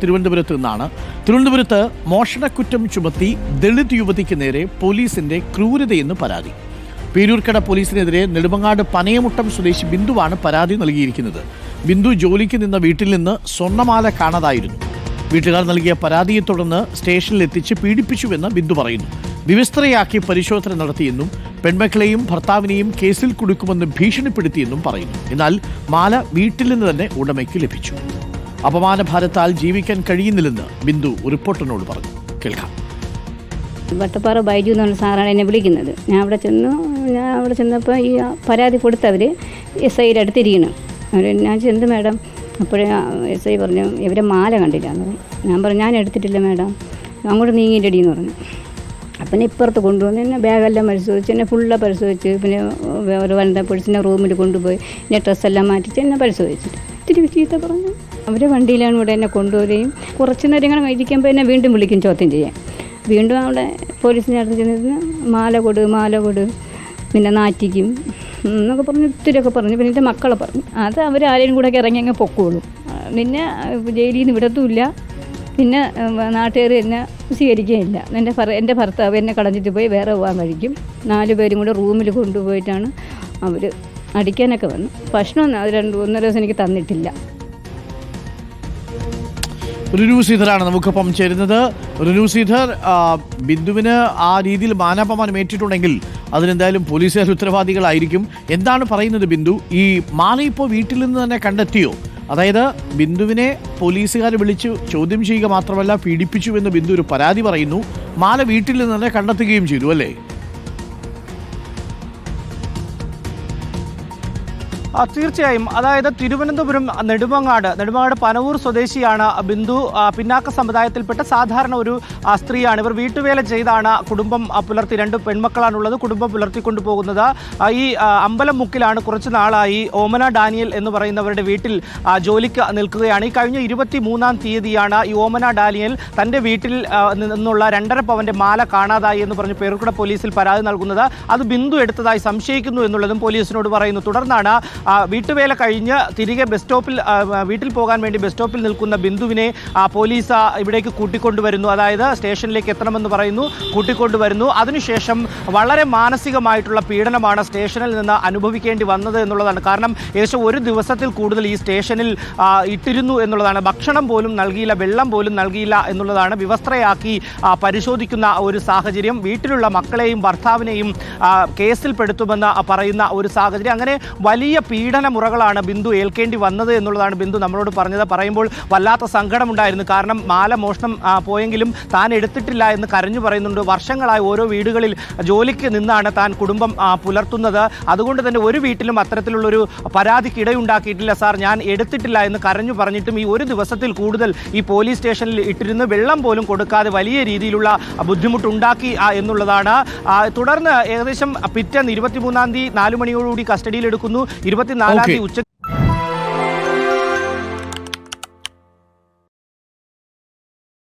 തിരുവനന്തപുരത്ത് നിന്നാണ്. തിരുവനന്തപുരത്ത് മോഷണക്കുറ്റം ചുമത്തി ദളിത് യുവതിക്ക് നേരെ പോലീസിന്റെ ക്രൂരതയെന്ന് പരാതി. പേരൂർക്കട പോലീസിനെതിരെ നെടുമങ്ങാട് പനയമുട്ടം സ്വദേശി ബിന്ദുവാണ് പരാതി നൽകിയിരിക്കുന്നത്. ബിന്ദു ജോലിക്ക് നിന്ന വീട്ടിൽ നിന്ന് സ്വർണ്ണമാല കാണാതായിരുന്നു. വീട്ടുകാർ നൽകിയ പരാതിയെ തുടർന്ന് സ്റ്റേഷനിലെത്തിച്ച് പീഡിപ്പിച്ചുവെന്ന് ബിന്ദു പറയുന്നു. വിവസ്ത്രയാക്കി പരിശോധന നടത്തിയെന്നും പെൺമക്കളെയും ഭർത്താവിനെയും കേസിൽ കുടുക്കുമെന്ന് ഭീഷണിപ്പെടുത്തിയെന്നും പറയുന്നു. എന്നാൽ മാല വീട്ടിൽ നിന്ന് തന്നെ ഉടമയ്ക്ക് ലഭിച്ചു. അപമാനഭാരത്താൽ ജീവിക്കാൻ കഴിയുന്നില്ലെന്ന് ബിന്ദു റിപ്പോർട്ടറിനോട് പറഞ്ഞു. കേൾക്കാം. വട്ടപ്പാറ ബൈജു എന്ന് പറഞ്ഞ സാറാണ് എന്നെ വിളിക്കുന്നത്. ഞാൻ അവിടെ ചെന്നപ്പോൾ ഈ പരാതി കൊടുത്തവർ SIയുടെ അടുത്തിരിക്കണം. ഞാൻ ചെന്ന് മാഡം, അപ്പോഴേ SI പറഞ്ഞു ഇവരെ മാല കണ്ടില്ല എന്ന് പറഞ്ഞു. ഞാൻ പറഞ്ഞു ഞാൻ എടുത്തിട്ടില്ല മാഡം, അങ്ങോട്ട് നീങ്ങിയിട്ടടി എന്ന് പറഞ്ഞു. അപ്പം ഇപ്പുറത്ത് കൊണ്ടുവന്ന് എന്നെ ബാഗെല്ലാം പരിശോധിച്ച് എന്നെ ഫുള്ള് പരിശോധിച്ച്, പിന്നെ ഒരു വനിതാ പോലീസിൻ്റെ റൂമിൽ കൊണ്ടുപോയി എന്നെ ഡ്രസ്സെല്ലാം മാറ്റിച്ച് എന്നെ പരിശോധിച്ചിട്ട് ഇത്തിരി ചീത്ത പറഞ്ഞു. അവർ വണ്ടിയിലാണ് ഇവിടെ എന്നെ കൊണ്ടുവരികയും കുറച്ച് നേരം ഇങ്ങനെ ഇരിക്കുമ്പോൾ എന്നെ വീണ്ടും വിളിക്കും ചോദ്യം ചെയ്യാൻ. വീണ്ടും അവിടെ പോലീസിൻ്റെ അടുത്ത് ചെന്നിരുന്ന് മാല കൊടു പിന്നെ നാറ്റിക്കും എന്നൊക്കെ പറഞ്ഞ് ഒത്തിരിയൊക്കെ പറഞ്ഞു. പിന്നെ എൻ്റെ മക്കളെ പറഞ്ഞു അത് അവർ ആരെയും കൂടെ ഇറങ്ങി അങ്ങ് പൊക്കോളും, പിന്നെ ജയിലിൽ നിന്ന് വിടത്തുമില്ല, പിന്നെ നാട്ടുകാർ എന്നെ സ്വീകരിക്കുകയില്ല. എൻ്റെ ഭർത്താവ് എന്നെ കളഞ്ഞിട്ട് പോയി വേറെ പോകാൻ കഴിക്കും. 4 പേരും കൂടെ റൂമിൽ കൊണ്ടുപോയിട്ടാണ് അവർ അടിക്കാനൊക്കെ വന്നു. ഭക്ഷണം അത് 1.5 ദിവസം എനിക്ക് തന്നിട്ടില്ല. റുനു ശ്രീധറാണ് നമുക്കൊപ്പം ചേരുന്നത്. റുനു ശ്രീധർ, ബിന്ദുവിന് ആ രീതിയിൽ മാനാപമാനം ഏറ്റിട്ടുണ്ടെങ്കിൽ അതിനെന്തായാലും പോലീസുകാർ ഉത്തരവാദികളായിരിക്കും. എന്താണ് പറയുന്നത് ബിന്ദു? ഈ മാല ഇപ്പോൾ വീട്ടിൽ നിന്ന് തന്നെ കണ്ടെത്തിയോ? അതായത് ബിന്ദുവിനെ പോലീസുകാർ വിളിച്ച് ചോദ്യം ചെയ്യുക മാത്രമല്ല പീഡിപ്പിച്ചുവെന്ന് ബിന്ദു ഒരു പരാതി പറയുന്നു. മാല വീട്ടിൽ നിന്ന് തന്നെ കണ്ടെത്തുകയും ചെയ്തു അല്ലേ? തീർച്ചയായും. അതായത് തിരുവനന്തപുരം നെടുമങ്ങാട് പനവൂർ സ്വദേശിയാണ് ബിന്ദു. പിന്നാക്ക സമുദായത്തിൽപ്പെട്ട സാധാരണ ഒരു സ്ത്രീയാണ്. ഇവർ വീട്ടുവേല ചെയ്താണ് കുടുംബം പുലർത്തി, 2 പെൺമക്കളാണുള്ളത്, കുടുംബം പുലർത്തിക്കൊണ്ടു പോകുന്നത്. ഈ അമ്പലം മുക്കിലാണ് കുറച്ച് നാളായി ഓമന ഡാനിയൽ എന്ന് പറയുന്നവരുടെ വീട്ടിൽ ജോലിക്ക് നിൽക്കുകയാണ്. ഈ കഴിഞ്ഞ 23-ാം തീയതിയാണ് ഈ ഓമന ഡാനിയൽ തൻ്റെ വീട്ടിൽ നിന്നുള്ള 2.5 പവൻ്റെ മാല കാണാതായി എന്ന് പറഞ്ഞ് പേരൂർക്കട പോലീസിൽ പരാതി നൽകുന്നത്. അത് ബിന്ദു എടുത്തതായി സംശയിക്കുന്നു എന്നുള്ളതും പോലീസിനോട് പറയുന്നു. തുടർന്നാണ് വീട്ടുവേല കഴിഞ്ഞ് തിരികെ വീട്ടിൽ പോകാൻ വേണ്ടി ബസ് സ്റ്റോപ്പിൽ നിൽക്കുന്ന ബിന്ദുവിനെ പോലീസ് ഇവിടേക്ക് കൂട്ടിക്കൊണ്ടുവരുന്നു. അതായത് സ്റ്റേഷനിലേക്ക് എത്തണമെന്ന് പറയുന്നു, കൂട്ടിക്കൊണ്ടുവരുന്നു. അതിനുശേഷം വളരെ മാനസികമായിട്ടുള്ള പീഡനമാണ് സ്റ്റേഷനിൽ നിന്ന് അനുഭവിക്കേണ്ടി വന്നത് എന്നുള്ളതാണ്. കാരണം ഏകദേശം 1 ദിവസത്തിൽ കൂടുതൽ ഈ സ്റ്റേഷനിൽ ഇട്ടിരുന്നു എന്നുള്ളതാണ്. ഭക്ഷണം പോലും നൽകിയില്ല, വെള്ളം പോലും നൽകിയില്ല എന്നുള്ളതാണ്. വിവസ്ത്രയാക്കി പരിശോധിക്കുന്ന ഒരു സാഹചര്യം, വീട്ടിലുള്ള മക്കളെയും ഭർത്താവിനെയും കേസിൽപ്പെടുത്തുമെന്ന് പറയുന്ന ഒരു സാഹചര്യം. അങ്ങനെ വലിയ പീഡനമുറകളാണ് ബിന്ദു ഏൽക്കേണ്ടി വന്നത് എന്നുള്ളതാണ് ബിന്ദു നമ്മളോട് പറഞ്ഞത്. പറയുമ്പോൾ വല്ലാത്ത സങ്കടമുണ്ടായിരുന്നു. കാരണം മാല മോഷണം പോയെങ്കിലും താൻ എടുത്തിട്ടില്ല എന്ന് കരഞ്ഞു പറയുന്നുണ്ട്. വർഷങ്ങളായി ഓരോ വീടുകളിൽ ജോലിക്ക് നിന്നാണ് താൻ കുടുംബം പുലർത്തുന്നത്. അതുകൊണ്ട് തന്നെ ഒരു വീട്ടിലും അത്തരത്തിലുള്ളൊരു പരാതിക്കിടയുണ്ടാക്കിയിട്ടില്ല. സാർ, ഞാൻ എടുത്തിട്ടില്ല എന്ന് കരഞ്ഞു പറഞ്ഞിട്ടും ഈ 1 ദിവസത്തിൽ കൂടുതൽ ഈ പോലീസ് സ്റ്റേഷനിൽ ഇട്ടിരുന്ന് വെള്ളം പോലും കൊടുക്കാതെ വലിയ രീതിയിലുള്ള ബുദ്ധിമുട്ടുണ്ടാക്കി എന്നുള്ളതാണ്. തുടർന്ന് ഏകദേശം പിറ്റേന്ന് 23-ാം തീയതി 4 മണിയോടുകൂടി കസ്റ്റഡിയിലെടുക്കുന്നു. 24-ാം തീയതി ഉച്ച